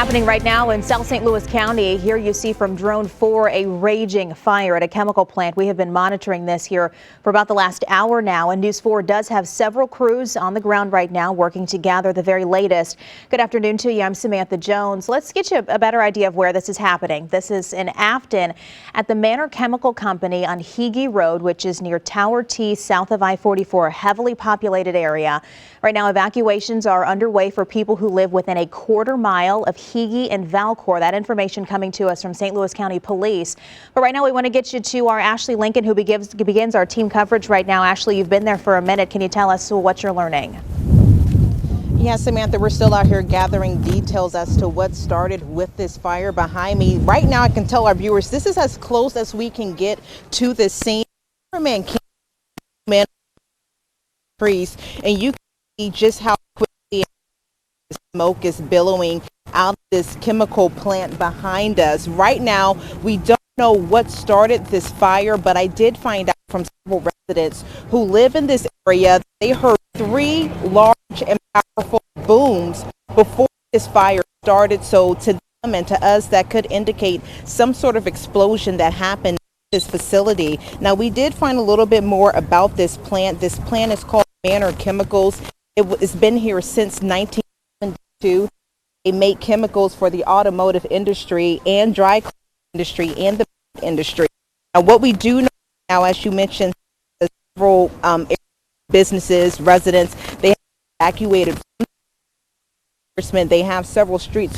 Happening right now in South St. Louis County. Here you see from Drone 4 a raging fire at a chemical plant. We have been monitoring this here for about the last hour now, and News 4 does have several crews on the ground right now working to gather the very latest. Good afternoon to you. I'm Samantha Jones. Let's get you a better idea of where this is happening. This is in Affton at the Manor Chemical Company on Hege Road, which is near Tower T south of I-44, a heavily populated area. Right now, evacuations are underway for people who live within a quarter mile of Hege and Valcour. That information coming to us from St. Louis County Police. But right now we want to get you to our Ashley Lincoln, who begins our team coverage right now. Ashley, you've been there for a minute. Can you tell us what you're learning? Yeah, Samantha, we're still out here gathering details as to what started with this fire behind me. Right now I can tell our viewers this is as close as we can get to this scene. Man, trees, and you can see just how quickly the smoke is billowing out of this chemical plant behind us. Right now, we don't know what started this fire, but I did find out from several residents who live in this area that they heard 3 large and powerful booms before this fire started. So to them and to us, that could indicate some sort of explosion that happened at this facility. Now, we did find a little bit more about this plant. This plant is called Manor Chemicals. It's been here since 1972. They make chemicals for the automotive industry and dry cleaning industry and the industry. Now, what we do know now, as you mentioned, several businesses, residents, they have evacuated from they have several streets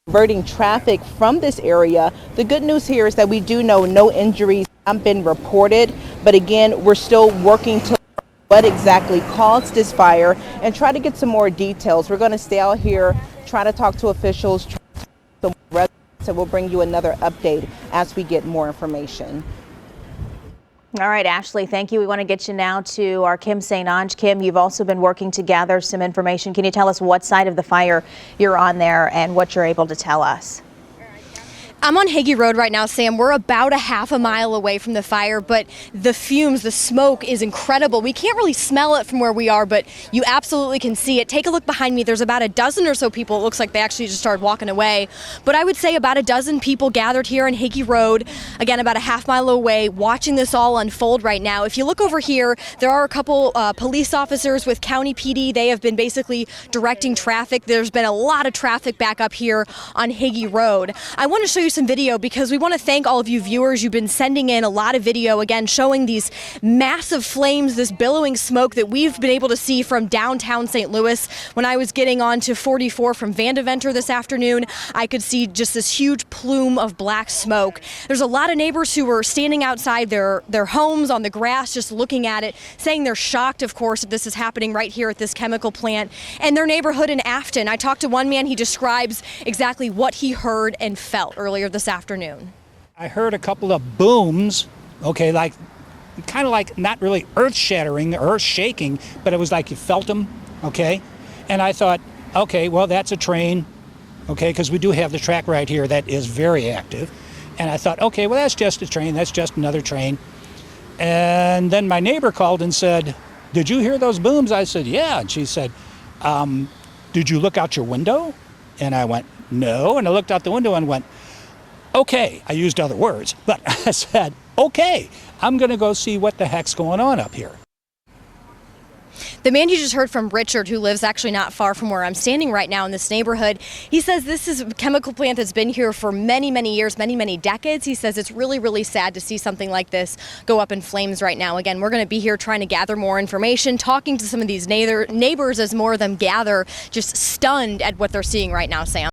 diverting traffic from this area. The good news here is that we do know no injuries have been reported, but again, we're still working to what exactly caused this fire and try to get some more details. We're going to stay out here, try to talk to officials, try to talk to some residents, and we'll bring you another update as we get more information. All right, Ashley, thank you. We want to get you now to our Kim St. Ange. Kim, you've also been working to gather some information. Can you tell us what side of the fire you're on there and what you're able to tell us? I'm on Hege Road right now, Sam. We're about a half a mile away from the fire, but the fumes, the smoke is incredible. We can't really smell it from where we are, but you absolutely can see it. Take a look behind me. There's about a dozen or so people. It looks like they actually just started walking away. But I would say about a dozen people gathered here on Hege Road, again, about a half mile away, watching this all unfold right now. If you look over here, there are a couple police officers with County PD. They have been basically directing traffic. There's been a lot of traffic back up here on Hege Road. I want to show you some video because we want to thank all of you viewers. You've been sending in a lot of video, again, showing these massive flames, this billowing smoke that we've been able to see from downtown St. Louis. When I was getting on to 44 from Vandeventer this afternoon, I could see just this huge plume of black smoke. There's a lot of neighbors who were standing outside their homes on the grass just looking at it, saying they're shocked, of course, if this is happening right here at this chemical plant and their neighborhood in Affton. I talked to one man. He describes exactly what he heard and felt earlier this afternoon. I heard a couple of booms, okay, like kind of like not really earth-shattering, earth-shaking, but it was like you felt them, okay? And I thought, okay, well, that's a train, okay, because we do have the track right here that is very active. And I thought, okay, well, that's just a train, that's just another train. And then my neighbor called and said, did you hear those booms? I said, yeah. And she said, did you look out your window? And I went, no. And I looked out the window and went, okay. I used other words, but I said, okay, I'm going to go see what the heck's going on up here. The man you just heard from, Richard, who lives actually not far from where I'm standing right now in this neighborhood, he says this is a chemical plant that's been here for many, many years, many, many decades. He says it's really, really sad to see something like this go up in flames right now. Again, we're going to be here trying to gather more information, talking to some of these neighbors as more of them gather, just stunned at what they're seeing right now, Sam.